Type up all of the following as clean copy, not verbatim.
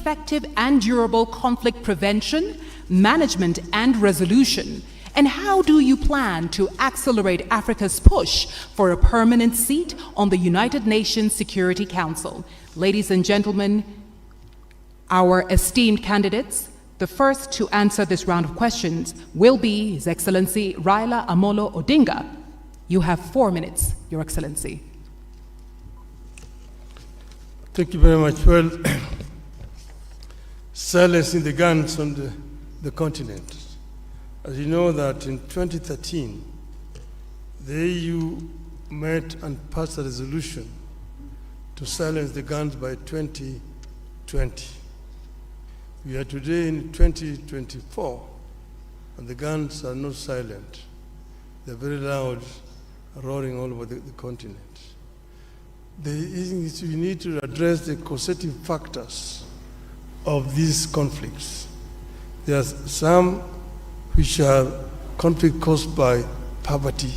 effective and durable conflict prevention, management, and resolution? And how do you plan to accelerate Africa's push for a permanent seat on the United Nations Security Council? Ladies and gentlemen, our esteemed candidates, the first to answer this round of questions will be His Excellency Raila Amolo Odinga. You have 4 minutes, Your Excellency. Thank you very much. Well, silencing the guns on the continent. As you know that in 2013, the EU met and passed a resolution to silence the guns by 2020. We are today in 2024, and the guns are not silent. They're very loud, roaring all over the continent. The thing is we need to address the causative factors of these conflicts. There are some which are conflict caused by poverty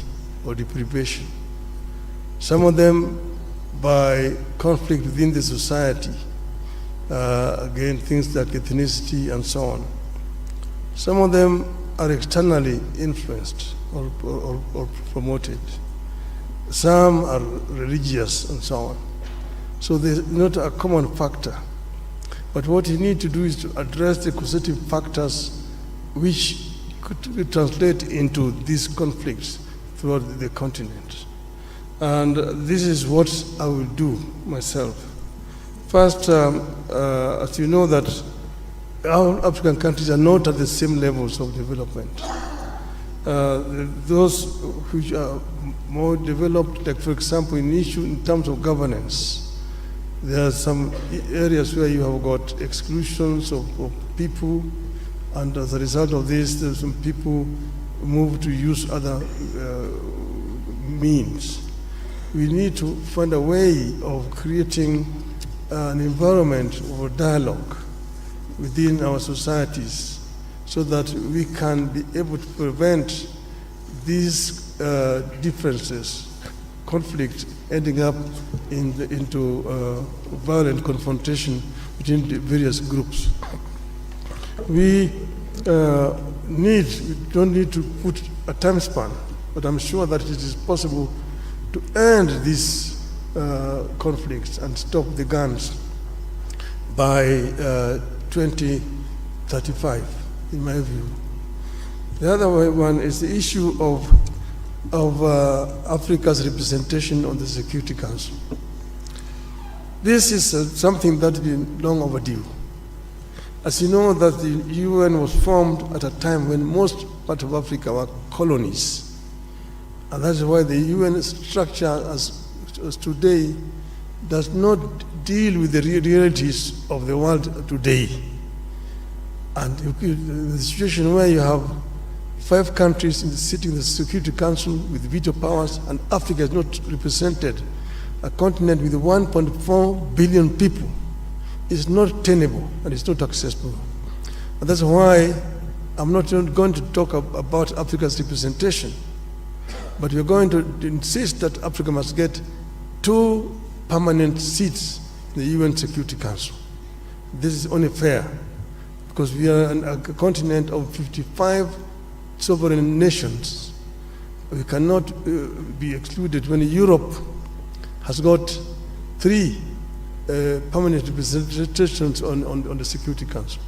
or deprivation. Some of them by conflict within the society, again, things like ethnicity and so on. Some of them are externally influenced or promoted. Some are religious and so on. So there's not a common factor. But what you need to do is to address the causative factors which could translate into these conflicts throughout the continent. And this is what I will do myself. First, as you know that our African countries are not at the same levels of development. Those which are more developed, like for example in terms of governance, there are some areas where you have got exclusions of people, and as a result of this, there's some people move to use other means. We need to find a way of creating an environment of dialogue within our societies so that we can be able to prevent these differences, conflict ending up into violent confrontation between the various groups. We don't need to put a time span, but I'm sure that it is possible to end these conflicts and stop the guns by 2035, in my view. The other one is the issue of Africa's representation on the Security Council. This is something that has been long overdue. As you know, that the UN was formed at a time when most parts of Africa were colonies. And that's why the UN structure as today does not deal with the realities of the world today. And the situation where you have 5 countries sitting in the Security Council with veto powers, and Africa is not represented, a continent with 1.4 billion people, is not tenable and it's not accessible. And that's why I'm not going to talk about Africa's representation, but we're going to insist that Africa must get 2 permanent seats in the UN Security Council. This is only fair, because we are a continent of 55 sovereign nations. We cannot be excluded when Europe has got 3 permanent representations on the Security Council.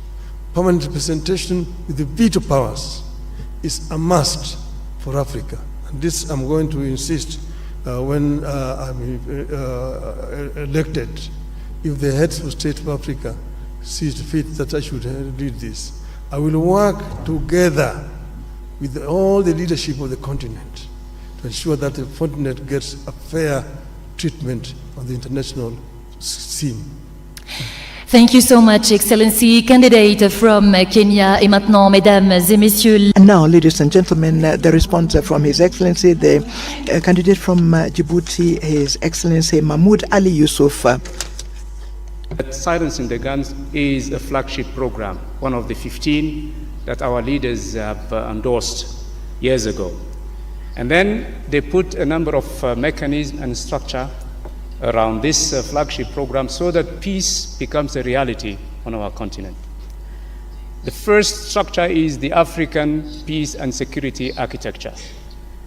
Permanent representation with the veto powers is a must for Africa. And this I'm going to insist when I'm elected, if the heads of state of Africa sees fit that I should lead this. I will work together with all the leadership of the continent to ensure that the continent gets a fair treatment on the international scene. Thank you so much, Excellency. Candidate from Kenya. Et maintenant, mesdames et messieurs. And now, ladies and gentlemen, the response from His Excellency, the candidate from Djibouti, His Excellency Mahmoud Ali Yusuf. Silencing the guns is a flagship program, one of the 15 that our leaders have endorsed years ago. And then they put a number of mechanisms and structure around this flagship program so that peace becomes a reality on our continent. The first structure is the African peace and security architecture.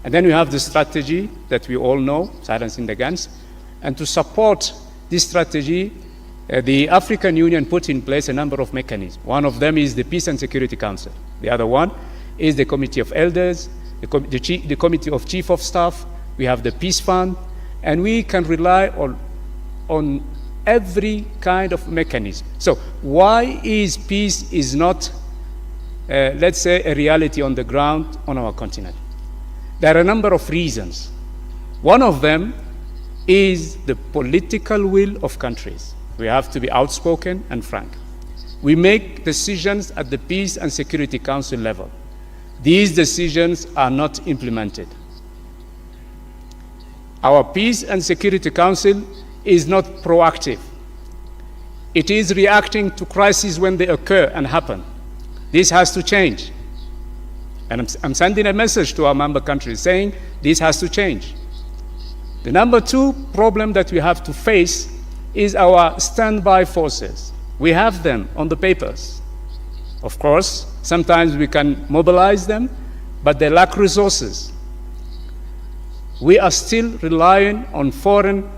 And then we have the strategy that we all know, silencing the guns. And to support this strategy, the African Union put in place a number of mechanisms. One of them is the Peace and Security Council. The other one is the Committee of Elders, the Committee of Chief of Staff. We have the Peace Fund, and we can rely on every kind of mechanism. So why is peace is not, let's say, a reality on the ground on our continent? There are a number of reasons. One of them is the political will of countries. We have to be outspoken and frank. We make decisions at the Peace and Security Council level. These decisions are not implemented. Our Peace and Security Council is not proactive. It is reacting to crises when they occur and happen. This has to change. And I'm sending a message to our member countries saying this has to change. The number two problem that we have to face is our standby forces. We have them on the papers. Of course, sometimes we can mobilize them, but they lack resources. We are still relying on foreign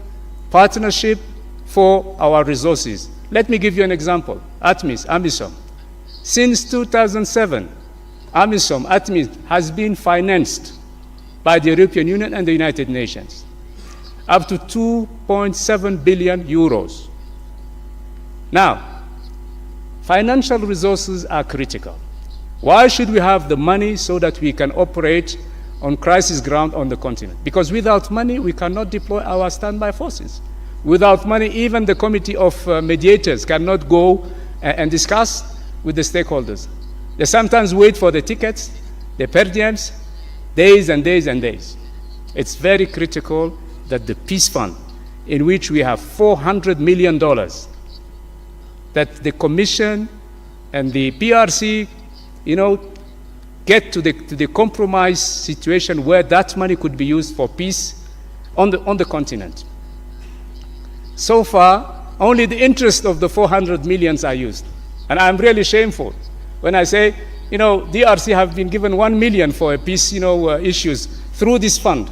partnership for our resources. Let me give you an example. AMISOM. Since 2007, ATMIS has been financed by the European Union and the United Nations, up to 2.7 billion euros. Now, financial resources are critical. Why should we have the money so that we can operate on crisis ground on the continent? Because without money, we cannot deploy our standby forces. Without money, even the committee of mediators cannot go and discuss with the stakeholders. They sometimes wait for the tickets, the per diems, days and days and days. It's very critical that the Peace Fund, in which we have $400 million, that the Commission and the PRC, get to the compromise situation where that money could be used for peace on the continent. So far, only the interest of the 400 millions are used. And I'm really shameful when I say, DRC have been given 1 million for peace, issues through this fund.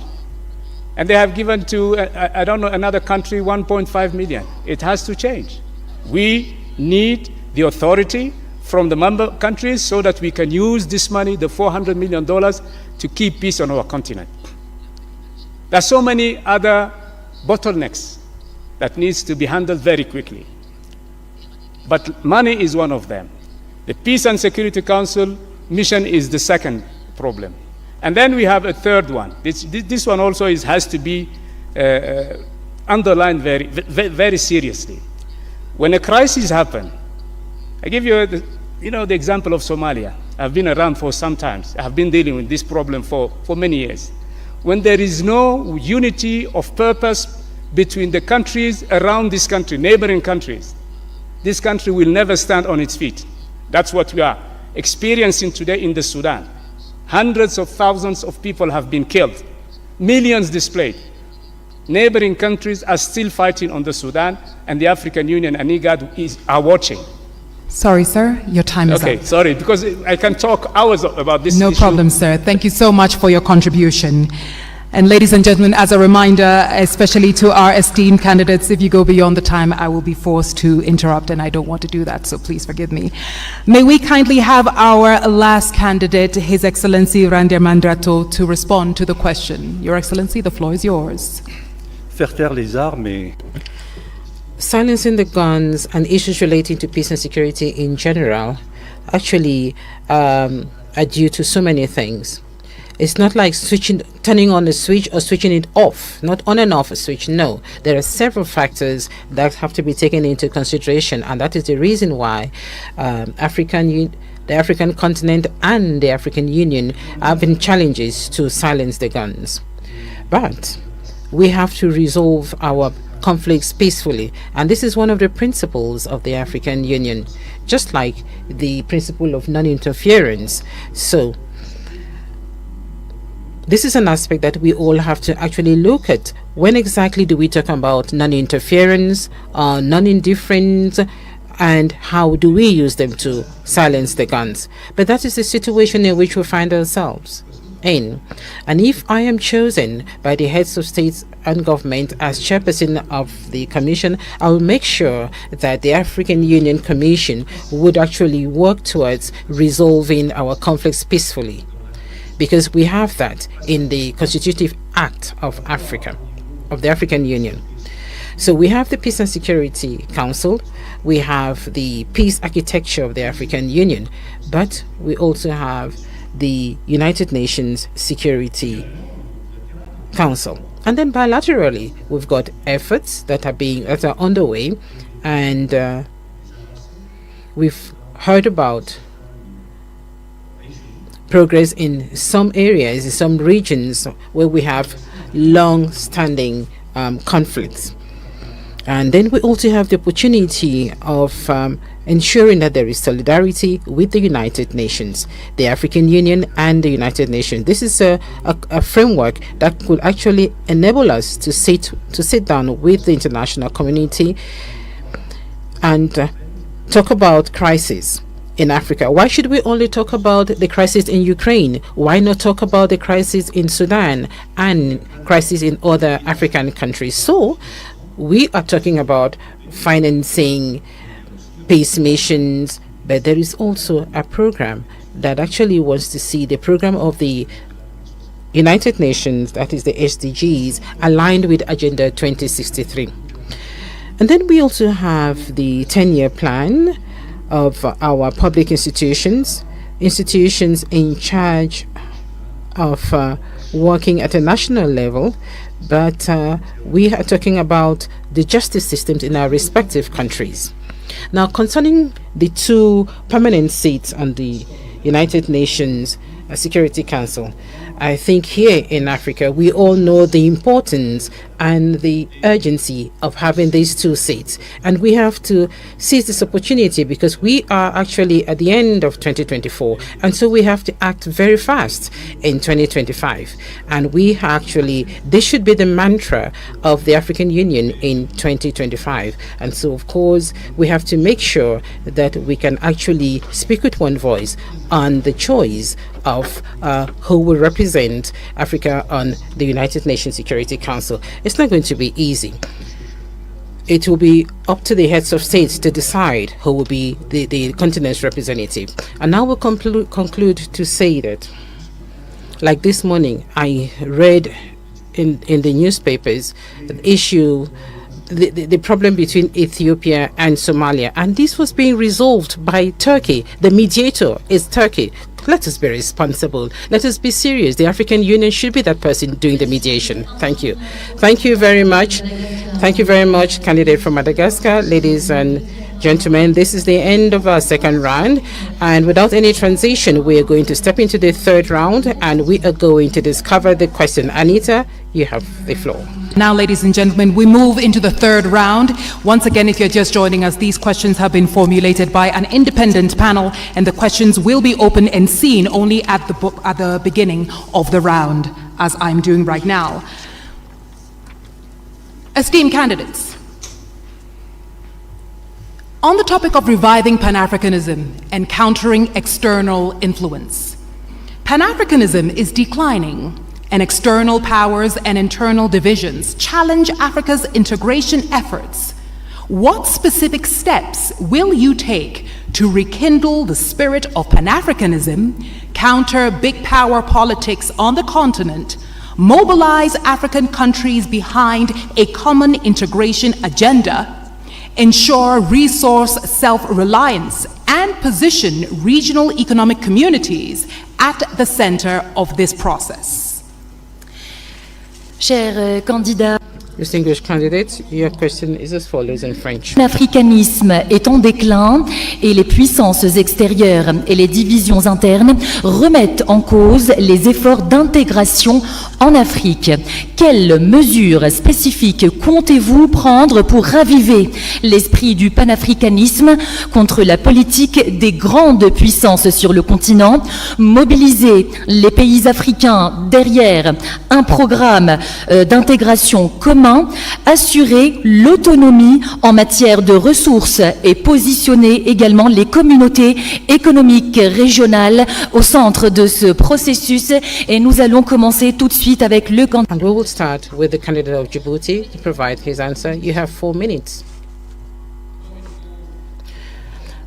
And they have given to, another country 1.5 million. It has to change. We need the authority from the member countries so that we can use this money, the $400 million, to keep peace on our continent. There are so many other bottlenecks that needs to be handled very quickly. But money is one of them. The Peace and Security Council mission is the second problem. And then we have a third one. This one also has to be underlined very, very seriously. When a crisis happens, I give you the example of Somalia. I've been around for some time. I've been dealing with this problem for many years. When there is no unity of purpose between the countries around this country, neighboring countries, this country will never stand on its feet. That's what we are experiencing today in the Sudan. Hundreds of thousands of people have been killed, millions displaced. Neighboring countries are still fighting on the Sudan, and the African Union and IGAD are watching. Sorry, sir, your time is up. Okay, sorry, because I can talk hours about this issue. No problem, sir. Thank you so much for your contribution. And ladies and gentlemen, as a reminder, especially to our esteemed candidates, if you go beyond the time, I will be forced to interrupt, and I don't want to do that, so please forgive me. May we kindly have our last candidate, His Excellency Randir Mandrato, to respond to the question. Your Excellency, the floor is yours. Faire taire les armes et silencing the guns and issues relating to peace and security in general actually are due to so many things. It's not like turning on a switch or switching it off, not on and off a switch. No, there are several factors that have to be taken into consideration, and that is the reason why the African continent and the African Union have been challenges to silence the guns. But we have to resolve our conflicts peacefully, and this is one of the principles of the African Union, just like the principle of non-interference. So this is an aspect that we all have to actually look at. When exactly do we talk about non-interference, non-indifference? and how do we use them to silence the guns? But that is the situation in which we find ourselves in. And if I am chosen by the heads of states and government as chairperson of the commission, I will make sure that the African Union Commission would actually work towards resolving our conflicts peacefully, because we have that in the Constitutive Act of Africa, of the African Union. So we have the Peace and Security Council, we have the peace architecture of the African Union, but we also have the United Nations Security Council. And then bilaterally, we've got efforts that are underway, and we've heard about progress in some areas, in some regions where we have long-standing conflicts. And then we also have the opportunity of ensuring that there is solidarity with the United Nations, the African Union and the United Nations. This is a framework that could actually enable us to sit down with the international community and talk about crisis in Africa. Why should we only talk about the crisis in Ukraine? Why not talk about the crisis in Sudan and crisis in other African countries? So we are talking about financing peace missions, but there is also a program that actually wants to see the program of the United Nations, that is the SDGs, aligned with Agenda 2063. And then we also have the 10-year plan of our public institutions in charge of working at a national level, but we are talking about the justice systems in our respective countries. Now, concerning the 2 permanent seats on the United Nations Security Council, I think here in Africa, we all know the importance and the urgency of having these 2 seats. And we have to seize this opportunity because we are actually at the end of 2024. And so we have to act very fast in 2025. And this should be the mantra of the African Union in 2025. And so, of course, we have to make sure that we can actually speak with one voice on the choice of who will represent Africa on the United Nations Security Council. It's not going to be easy. It will be up to the heads of states to decide who will be the continent's representative. And now we'll conclude to say that, like this morning, I read in the newspapers the problem between Ethiopia and Somalia, and this was being resolved by Turkey. The mediator is Turkey. Let us be responsible. Let us be serious. The African Union should be that person doing the mediation. Thank you. Thank you very much. Thank you very much, candidate from Madagascar. Ladies and gentlemen, this is the end of our second round, and without any transition, we are going to step into the third round, and we are going to discover the question. Anita, you have the floor. Now, ladies and gentlemen, we move into the third round. Once again, if you're just joining us, these questions have been formulated by an independent panel, and the questions will be open and seen only at the beginning of the round, as I'm doing right now. Esteemed candidates, on the topic of reviving Pan-Africanism and countering external influence, Pan-Africanism is declining, and external powers and internal divisions challenge Africa's integration efforts. What specific steps will you take to rekindle the spirit of Pan-Africanism, counter big power politics on the continent, mobilize African countries behind a common integration agenda, ensure resource self-reliance, and position regional economic communities at the center of this process? Chers candidats, Distinguished candidates, your question is as follows in French. L'africanisme est en déclin et les puissances extérieures et les divisions internes remettent en cause les efforts d'intégration en Afrique. Quelles mesures spécifiques comptez-vous prendre pour raviver l'esprit du panafricanisme contre la politique des grandes puissances sur le continent, mobiliser les pays africains derrière un programme d'intégration commun commun, assurer l'autonomie en matière de ressources et positionner également les communautés économiques régionales au centre de ce processus. Et nous allons commencer tout de suite avec le candidat. And we will start with the candidate of Djibouti to provide his answer. You have 4 minutes.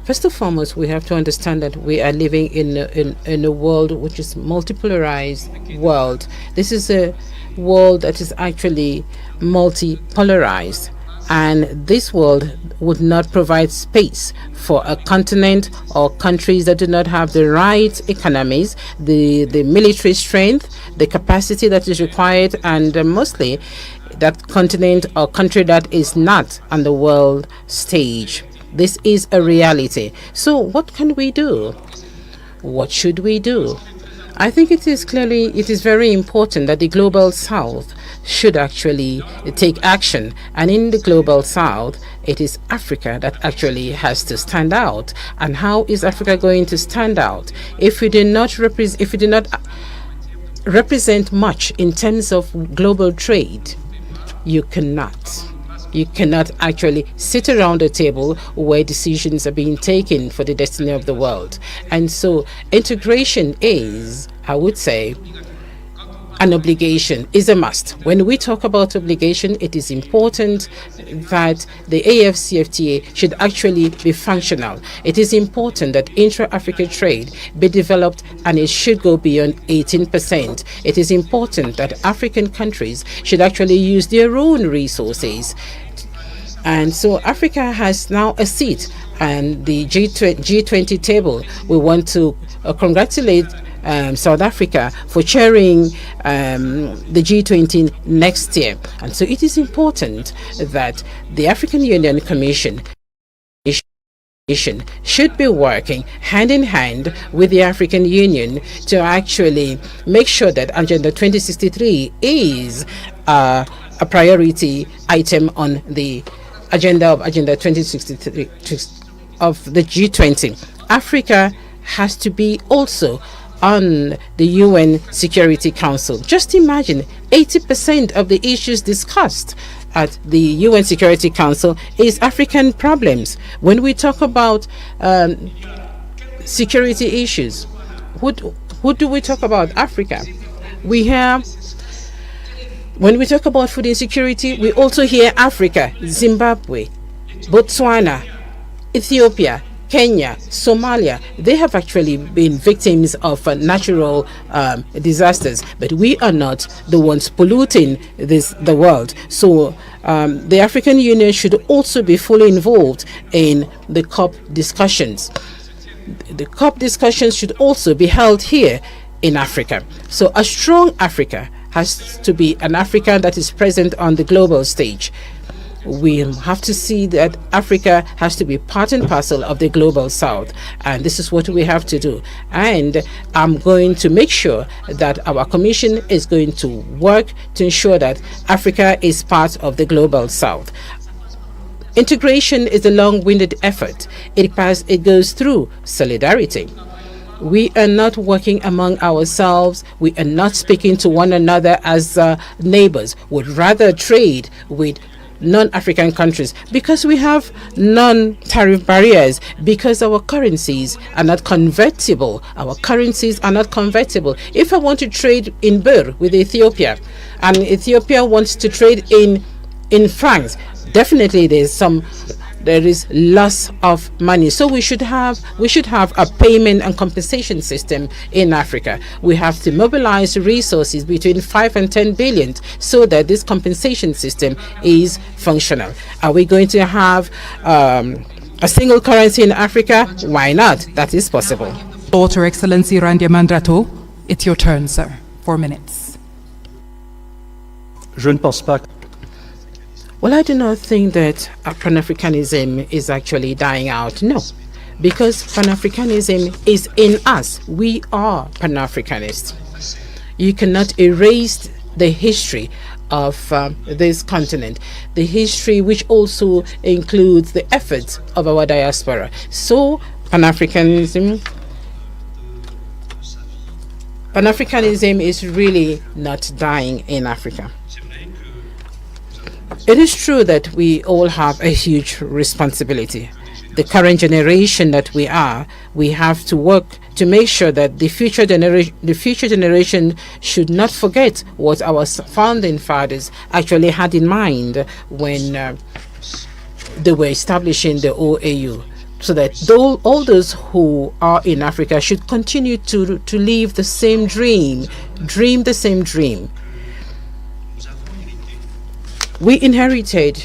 First and foremost, we have to understand that we are living in a world which is multipolarized world. This is a world that is actually multipolarized, and this world would not provide space for a continent or countries that do not have the right economies, the military strength, the capacity that is required, and mostly that continent or country that is not on the world stage. This is a reality. So what can we do? What should we do? I think it is very important that the Global South should actually take action. And in the Global South, it is Africa that actually has to stand out. And how is Africa going to stand out? If we do not represent much in terms of global trade, you cannot actually sit around a table where decisions are being taken for the destiny of the world. And so integration is, I would say, an obligation, is a must. When we talk about obligation, it is important that the AFCFTA should actually be functional. It is important that intra-Africa trade be developed, and it should go beyond 18%. It is important that African countries should actually use their own resources. And so Africa has now a seat and the G20 table. We want to congratulate South Africa for chairing the G20 next year. And so it is important that the African Union Commission should be working hand in hand with the African Union to actually make sure that Agenda 2063 is a priority item on the agenda of Agenda 2063 of the G20. Africa has to be also on the UN Security Council. Just imagine 80% of the issues discussed at the UN Security Council is African problems. When we talk about security issues, who do we talk about? Africa. When we talk about food insecurity, we also hear Africa, Zimbabwe, Botswana, Ethiopia, Kenya, Somalia. They have actually been victims of natural disasters, but we are not the ones polluting the world. So the African Union should also be fully involved in the COP discussions. The COP discussions should also be held here in Africa. So a strong Africa has to be an Africa that is present on the global stage. We have to see that Africa has to be part and parcel of the Global South, and this is what we have to do. And I'm going to make sure that our commission is going to work to ensure that Africa is part of the Global South. Integration is a long-winded effort. It goes through solidarity. We are not working among ourselves. We are not speaking to one another as neighbors. We'd rather trade with non-African countries because we have non-tariff barriers, because our currencies are not convertible. Our currencies are not convertible. If I want to trade in birr with Ethiopia and Ethiopia wants to trade in francs, definitely there is loss of money. So we should have a payment and compensation system in Africa. We have to mobilize resources between 5 and 10 billion so that this compensation system is functional. Are we going to have a single currency in Africa? Why not? That is possible. Daughter Excellency Randia Mandrato, it's your turn, sir. 4 minutes. Je ne pense pas. Well, I do not think that Pan-Africanism is actually dying out. No, because Pan-Africanism is in us. We are Pan-Africanists. You cannot erase the history of this continent, the history which also includes the efforts of our diaspora. So Pan-Africanism is really not dying in Africa. It is true that we all have a huge responsibility. The current generation that we have to work to make sure that the future generation should not forget what our founding fathers actually had in mind when they were establishing the OAU, so that all those who are in Africa should continue to live the same dream the same dream. We inherited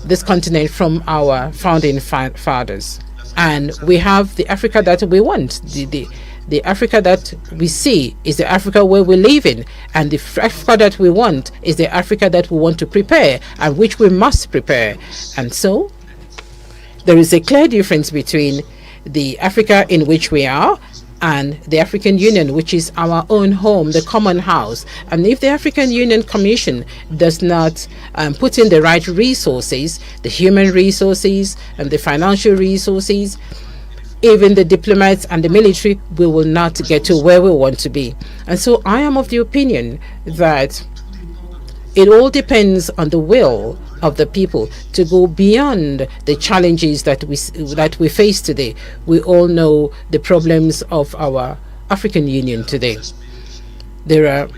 this continent from our founding fathers, and we have the Africa that we want. The Africa that we see is the Africa where we live in, and the Africa that we want is the Africa that we want to prepare, and which we must prepare. And so there is a clear difference between the Africa in which we are and the African Union, which is our own home, the common house. And if the African Union Commission does not put in the right resources, the human resources and the financial resources, even the diplomats and the military, we will not get to where we want to be. And so I am of the opinion that it all depends on the will of the people to go beyond the challenges that we face today. We all know the problems of our African Union today. There are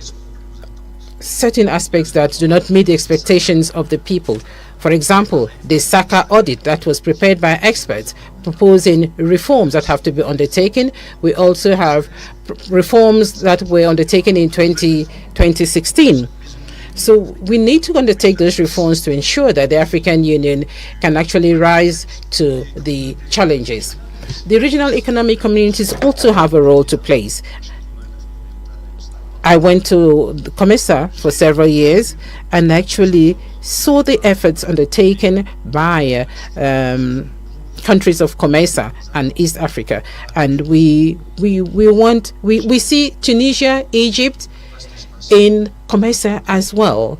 certain aspects that do not meet the expectations of the people. For example, the SACA audit that was prepared by experts proposing reforms that have to be undertaken. We also have reforms that were undertaken in 2016. So we need to undertake those reforms to ensure that the African Union can actually rise to the challenges. The regional economic communities also have a role to play. I went to COMESA for several years and actually saw the efforts undertaken by countries of COMESA and East Africa, and we see Tunisia, Egypt in COMESA as well,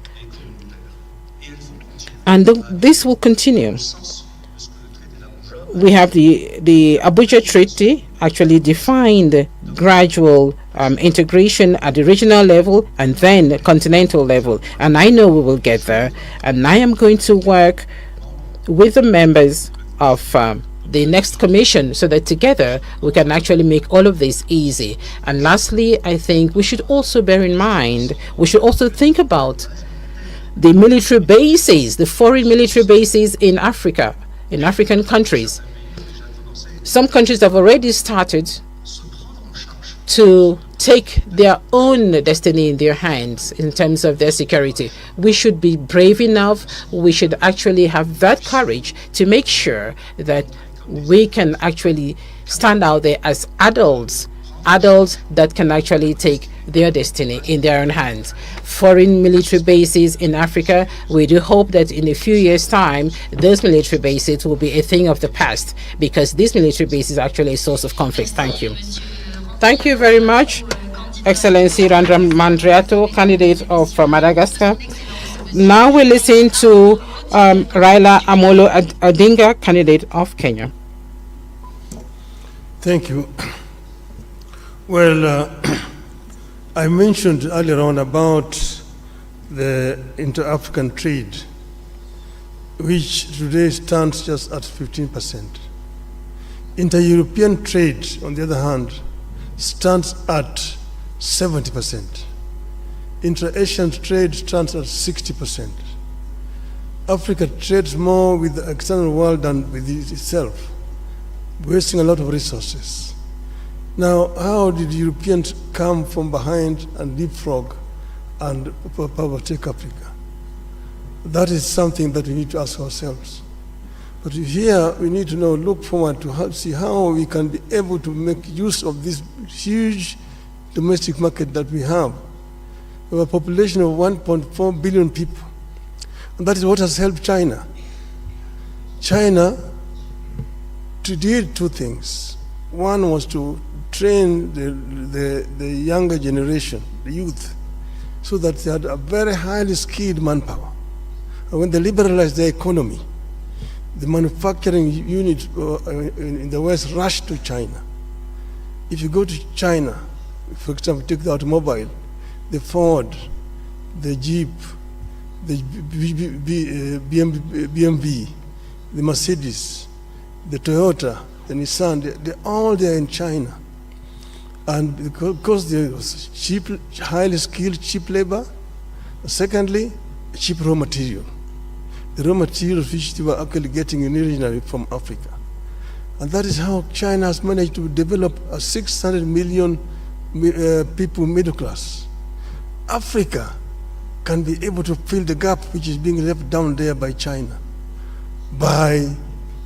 and this will continue. We have the Abuja Treaty actually defined gradual integration at the regional level and then continental level, and I know we will get there, and I am going to work with the members of the next commission so that together we can actually make all of this easy. And lastly, I think we should also bear in mind, we should also think about the military bases, the foreign military bases in Africa, in African countries. Some countries have already started to take their own destiny in their hands in terms of their security. We should be brave enough, we should actually have that courage to make sure that we can actually stand out there as adults that can actually take their destiny in their own hands. Foreign military bases in Africa, we do hope that in a few years' time, those military bases will be a thing of the past, because this military base is actually a source of conflict. Thank you. Thank you very much, Excellency Randram Mandriato, candidate of Madagascar. Now we listen to Raila Odinga, candidate of Kenya. Thank you. Well, I mentioned earlier on about the inter-African trade, which today stands just at 15%. Inter-European trade, on the other hand, stands at 70%. Inter-Asian trade stands at 60%. Africa trades more with the external world than with itself, wasting a lot of resources. Now, how did Europeans come from behind and leapfrog and overtake Africa? That is something that we need to ask ourselves. But here we need to now look forward to see how we can be able to make use of this huge domestic market that we have. We have a population of 1.4 billion people. And that is what has helped China. China did two things. One was to train the younger generation, the youth, so that they had a very highly skilled manpower. And when they liberalized their economy, the manufacturing units in the West rushed to China. If you go to China, for example, take the automobile, the Ford, the Jeep, the BMW, the Mercedes, the Toyota, the Nissan, they're all there in China. And because there's cheap, highly skilled, cheap labor. Secondly, cheap raw material. The raw materials which they were actually getting originally from Africa. And that is how China has managed to develop a 600 million people middle class. Africa can be able to fill the gap which is being left down there by China by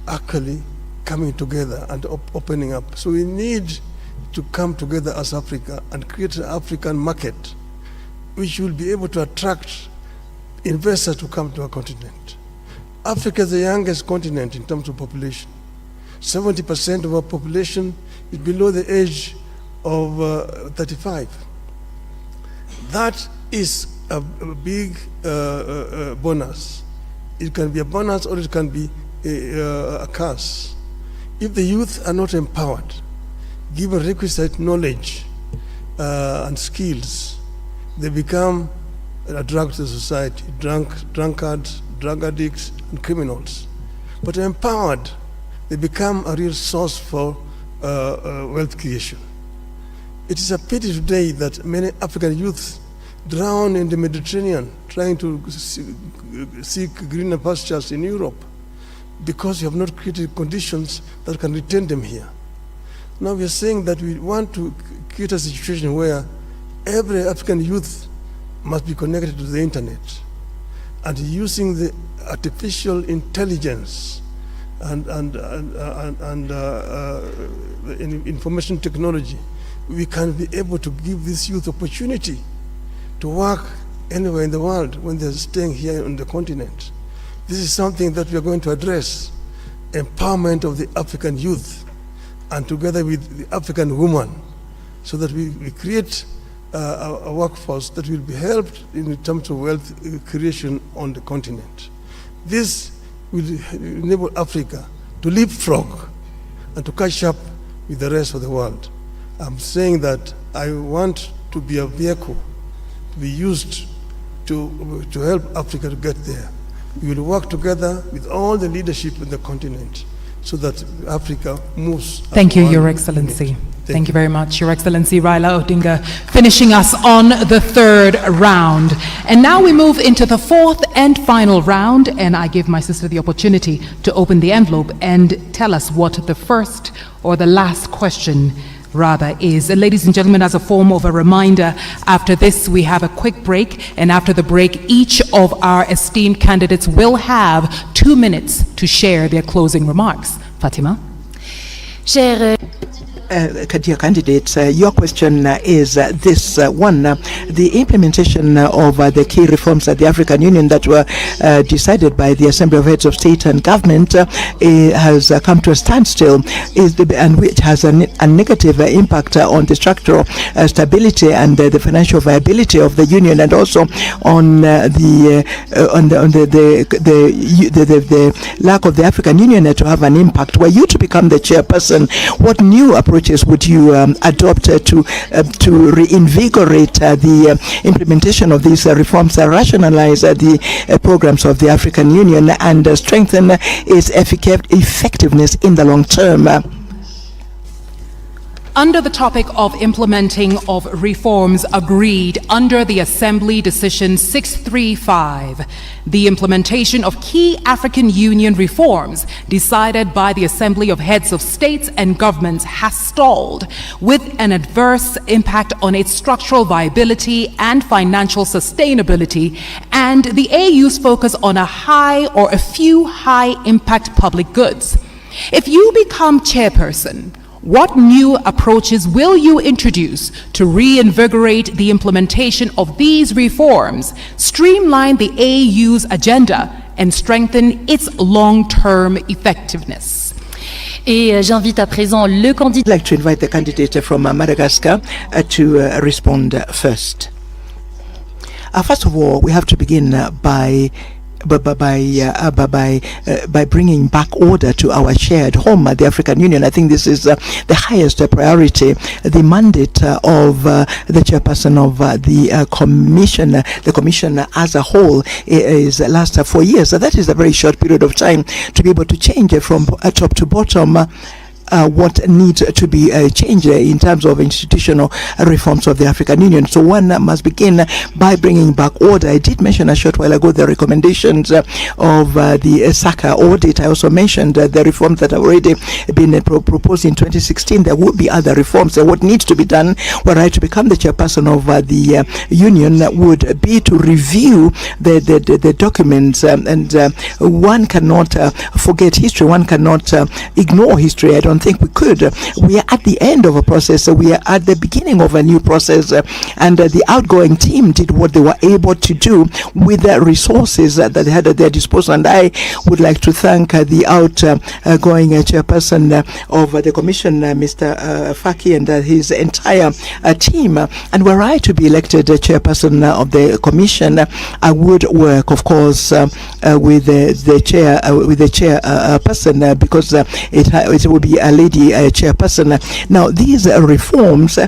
actually coming together and opening up. So we need to come together as Africa and create an African market which will be able to attract investors to come to our continent. Africa is the youngest continent in terms of population. 70% of our population is below the age of 35. That is a big bonus. It can be a bonus or it can be a curse. If the youth are not empowered, given requisite knowledge and skills, they become a drug to society, drunkards, drug addicts, and criminals. But empowered, they become a real source for wealth creation. It is a pity today that many African youths drown in the Mediterranean trying to seek greener pastures in Europe because we have not created conditions that can retain them here. Now we are saying that we want to create a situation where every African youth must be connected to the internet, and using the artificial intelligence and information technology, we can be able to give this youth opportunity to work anywhere in the world when they're staying here on the continent. This is something that we are going to address, empowerment of the African youth, and together with the African woman, so that we create a workforce that will be helped in terms of wealth creation on the continent. This will enable Africa to leapfrog and to catch up with the rest of the world. I'm saying that I want to be a vehicle to be used to help Africa to get there. We will work together with all the leadership in the continent so that Africa moves. Thank you, Your Excellency. Thank you very much, Your Excellency Raila Odinga, finishing us on the third round. And now we move into the fourth and final round, and I give my sister the opportunity to open the envelope and tell us what the first or the last question rather is. Ladies and gentlemen, as a form of a reminder, after this we have a quick break, and after the break each of our esteemed candidates will have 2 minutes to share their closing remarks. Fatima? Dear candidates, your question is this one. The implementation of the key reforms at the African Union that were decided by the Assembly of Heads of State and Government has come to a standstill, and which has a negative impact on the structural stability and the financial viability of the Union, and also on the lack of the African Union to have an impact. Were you to become the chairperson, what new approaches would you adopt to reinvigorate the implementation of these reforms, rationalize the programs of the African Union, and strengthen its effectiveness in the long term? Under the topic of implementing of reforms agreed under the Assembly Decision 635, the implementation of key African Union reforms decided by the Assembly of Heads of States and Governments has stalled, with an adverse impact on its structural viability and financial sustainability, and the AU's focus on a few high-impact public goods. If you become chairperson, what new approaches will you introduce to reinvigorate the implementation of these reforms, streamline the AU's agenda, and strengthen its long-term effectiveness? Et j'invite à présent le candidat. I'd like to invite the candidate from Madagascar to respond first. First of all, we have to begin by by bringing back order to our shared home at the African Union. I think this is the highest priority. The mandate of the chairperson of the commission as a whole is lasts 4 years. So that is a very short period of time to be able to change from top to bottom what needs to be changed in terms of institutional reforms of the African Union. So one must begin by bringing back order. I did mention a short while ago the recommendations of the SACA audit. I also mentioned the reforms that have already been proposed in 2016. There will be other reforms. What needs to be done were I to become the chairperson of the union would be to review the documents, and one cannot forget history. One cannot ignore history. I don't think we could. We are at the end of a process. We are at the beginning of a new process, and the outgoing team did what they were able to do with the resources that they had at their disposal. And I would like to thank the outgoing chairperson of the commission, Mr. Faki, and his entire team. And were I to be elected chairperson of the commission, I would work, of course, with the chairperson, because it will be a lady chairperson. Now, these reforms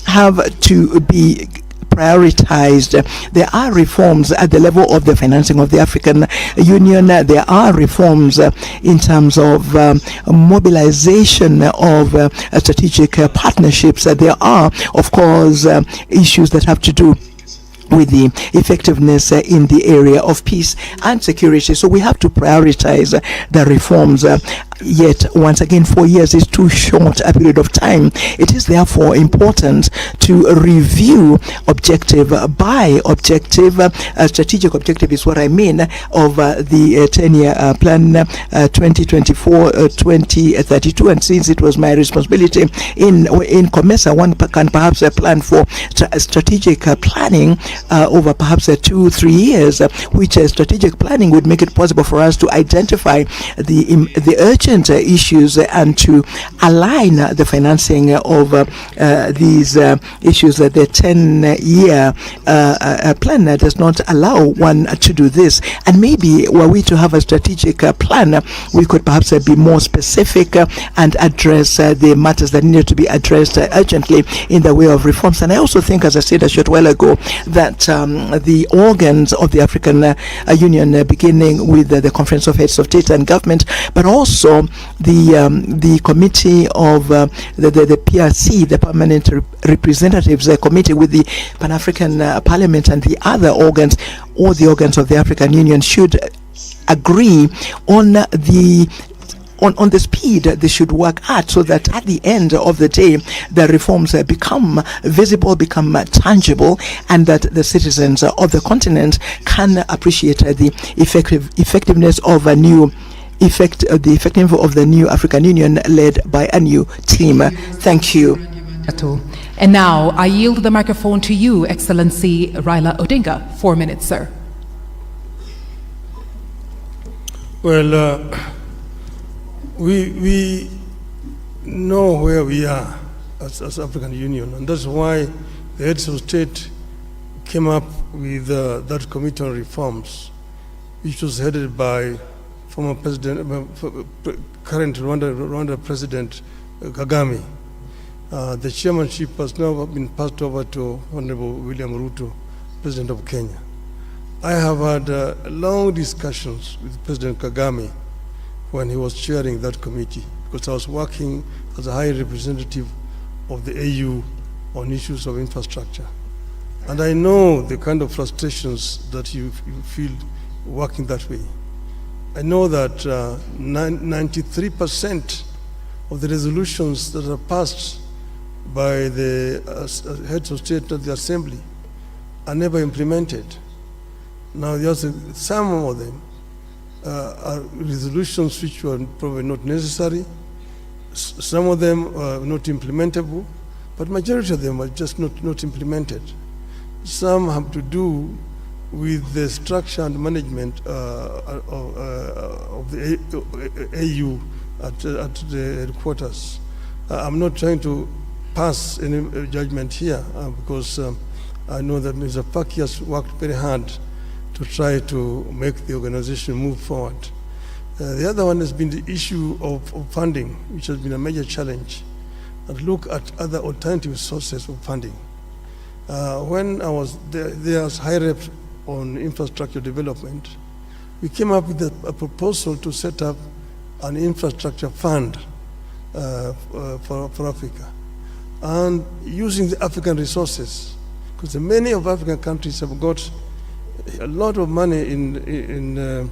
have to be prioritized. There are reforms at the level of the financing of the African Union. There are reforms in terms of mobilization of strategic partnerships. There are, of course, issues that have to do with the effectiveness in the area of peace and security. So we have to prioritize the reforms. Yet, once again, 4 years is too short a period of time. It is therefore important to review objective by objective. Strategic objective is what I mean of the 10-year plan 2024-2032. And since it was my responsibility in COMESA, one can perhaps plan for strategic planning over perhaps 2-3 years, which strategic planning would make it possible for us to identify the urgent issues and to align the financing of these issues. The 10-year plan does not allow one to do this. And maybe were we to have a strategic plan, we could perhaps be more specific and address the matters that need to be addressed urgently in the way of reforms. And I also think, as I said a short while ago, that the organs of the African Union, beginning with the Conference of Heads of State and Government, but also the committee of the PRC, the Permanent Representatives Committee, with the Pan-African Parliament and the other organs, all the organs of the African Union, should agree on the speed they should work at, so that at the end of the day the reforms become visible, become tangible, and that the citizens of the continent can appreciate the effectiveness of a new of the new African Union led by a new team. Thank you. And now I yield the microphone to you, Excellency Raila Odinga. 4 minutes, sir. Well, we know where we are as African Union, and that's why the heads of state came up with that committee on reforms, which was headed by former president, current Rwanda President Kagame. The chairmanship has now been passed over to Honorable William Ruto, President of Kenya. I have had long discussions with President Kagame when he was chairing that committee, because I was working as a high representative of the AU on issues of infrastructure. And I know the kind of frustrations that you feel working that way. I know that 93% of the resolutions that are passed by the heads of state at the assembly are never implemented. Now, there's some of them are resolutions which were probably not necessary. Some of them are not implementable, but majority of them are just not implemented. Some have to do with the structure and management of the AU at the headquarters. I'm not trying to pass any judgment here because I know that Mr. Faki has worked very hard to try to make the organization move forward. The other one has been the issue of funding, which has been a major challenge, and look at other alternative sources of funding. When I was there as high rep on infrastructure development, we came up with a proposal to set up an infrastructure fund for Africa, and using the African resources, because many of African countries have got a lot of money in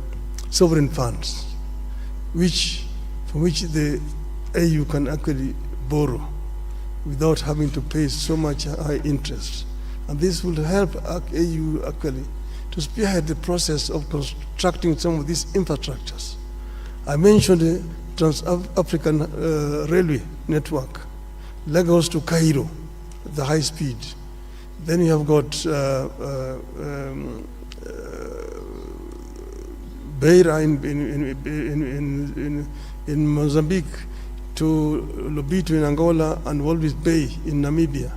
sovereign funds, from which the AU can actually borrow without having to pay so much high interest. And this will help AU actually to spearhead the process of constructing some of these infrastructures. I mentioned the Trans-African Railway network, Lagos to Cairo, the high speed. Then you have got Beira in Mozambique, to Lobito in Angola, and Walvis Bay in Namibia.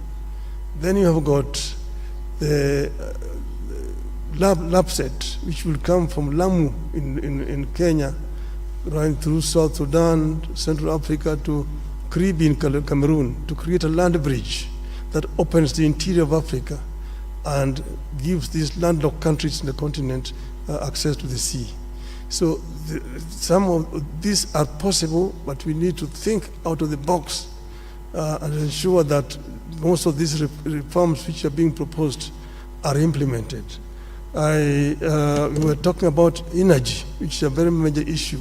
Then you have got the LAPSET, which will come from Lamu in Kenya, running through South Sudan, Central Africa to Kribi in Cameroon, to create a land bridge that opens the interior of Africa and gives these landlocked countries in the continent access to the sea. So some of these are possible, but we need to think out of the box and ensure that most of these reforms which are being proposed are implemented. We were talking about energy, which is a very major issue.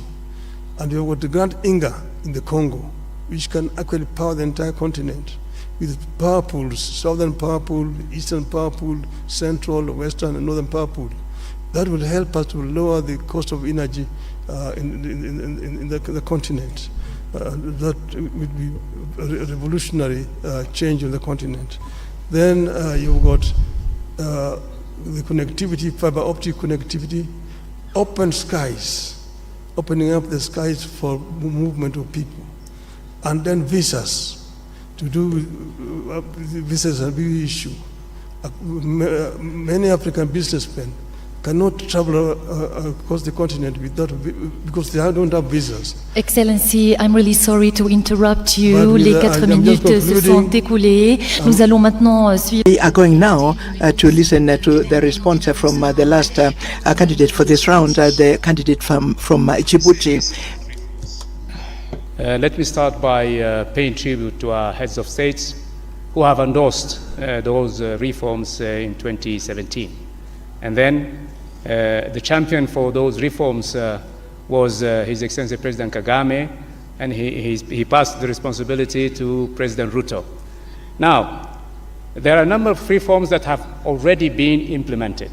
And we have got the Grand Inga in the Congo, which can actually power the entire continent with power pools, southern power pool, eastern power pool, central, western, and northern power pool. That will help us to lower the cost of energy in the continent. That would be a revolutionary change on the continent. Then you've got the connectivity, fiber optic connectivity, open skies, opening up the skies for movement of people, and then visas. To do visas is a big issue. Many African businessmen cannot travel across the continent without, because they don't have visas. Excellency, I'm really sorry to interrupt you. Les 4 minutes se sont écoulées. Nous allons maintenant suivre. We are going now to listen to the response from the last candidate for this round, the candidate from Djibouti. Let me start by paying tribute to our heads of states who have endorsed those reforms in 2017. And then the champion for those reforms was His Excellency President Kagame, and he passed the responsibility to President Ruto. Now, there are a number of reforms that have already been implemented.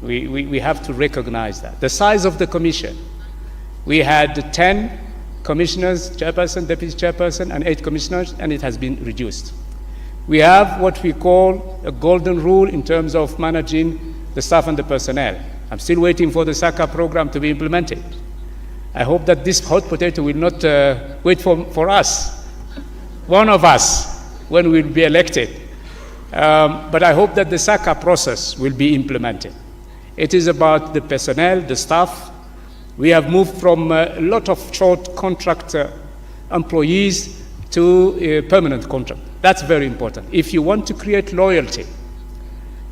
We have to recognize that. The size of the commission, we had 10 commissioners, chairperson, deputy chairperson, and 8 commissioners, and it has been reduced. We have what we call a golden rule in terms of managing the staff and the personnel. I'm still waiting for the SACA program to be implemented. I hope that this hot potato will not wait for us, one of us, when we'll be elected. But I hope that the SACA process will be implemented. It is about the personnel, the staff. We have moved from a lot of short contract employees to a permanent contract. That's very important. If you want to create loyalty,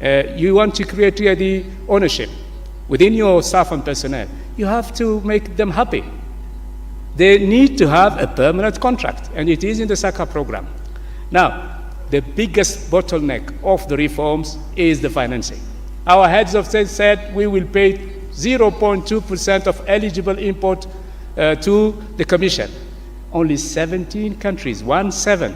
you want to create the ownership within your staff and personnel, you have to make them happy. They need to have a permanent contract, and it is in the SACA program. Now, the biggest bottleneck of the reforms is the financing. Our heads of state said we will pay 0.2% of eligible import to the Commission. Only 17 countries, 17,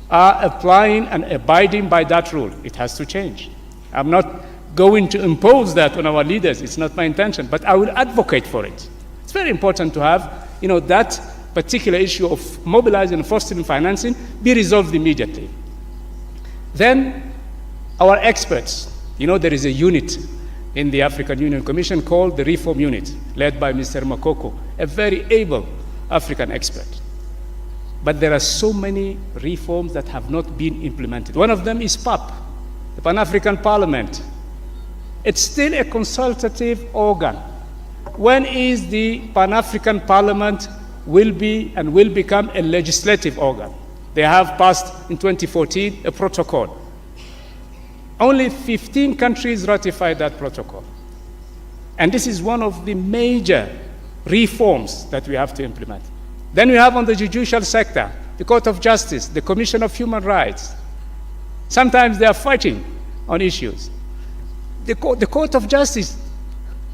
are applying and abiding by that rule. It has to change. I'm not going to impose that on our leaders. It's not my intention, but I will advocate for it. It's very important to have, that particular issue of mobilizing and fostering financing be resolved immediately. Then, our experts, there is a unit in the African Union Commission called the Reform Unit, led by Mr. Makoko, a very able African expert. But there are so many reforms that have not been implemented. One of them is PAP, the Pan-African Parliament. It's still a consultative organ. When is the Pan-African Parliament will become a legislative organ? They have passed in 2014 a protocol. Only 15 countries ratified that protocol. And this is one of the major reforms that we have to implement. Then we have on the judicial sector, the Court of Justice, the Commission of Human Rights. Sometimes they are fighting on issues. The Court of Justice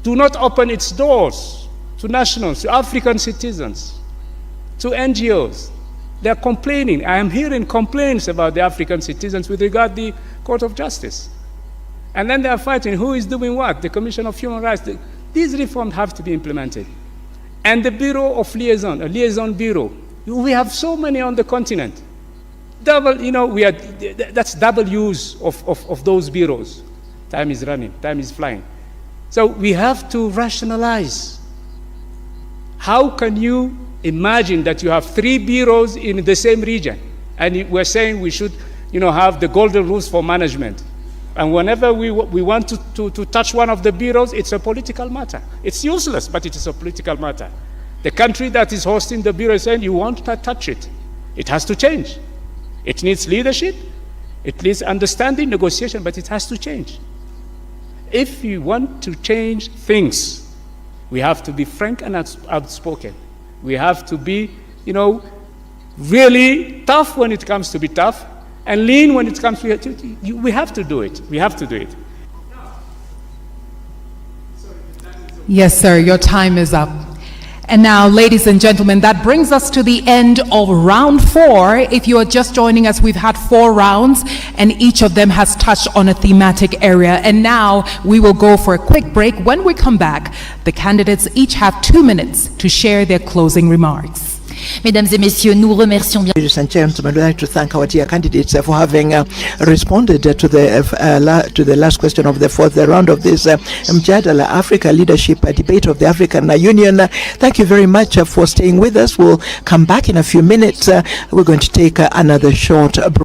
do not open its doors to nationals, to African citizens, to NGOs. They are complaining. I am hearing complaints about the African citizens with regard to the Court of Justice. And then they are fighting who is doing what, the Commission of Human Rights. These reforms have to be implemented. And the Bureau of Liaison, a liaison bureau. We have so many on the continent. That's double use of those bureaus. Time is running, time is flying. So we have to rationalize. How can you imagine that you have 3 bureaus in the same region? And we're saying we should have the golden rules for management. And whenever we want to touch one of the bureaus, it's a political matter. It's useless, but it is a political matter. The country that is hosting the bureau is saying, you won't touch it. It has to change. It needs leadership. It needs understanding, negotiation, but it has to change. If we want to change things, we have to be frank and outspoken. We have to be, really tough when it comes to be tough, and lean when it comes to we have to do it. We have to do it. Yes, sir, your time is up. And now, ladies and gentlemen, that brings us to the end of round 4. If you are just joining us, we've had 4 rounds, and each of them has touched on a thematic area. And now we will go for a quick break. When we come back, the candidates each have 2 minutes to share their closing remarks. Mesdames et messieurs, nous remercions bien. Ladies and gentlemen, we'd like to thank our dear candidates for having responded to the last question of the 4th round of this Mjadala Africa Leadership Debate of the African Union. Thank you very much for staying with us. We'll come back in a few minutes. We're going to take another short break.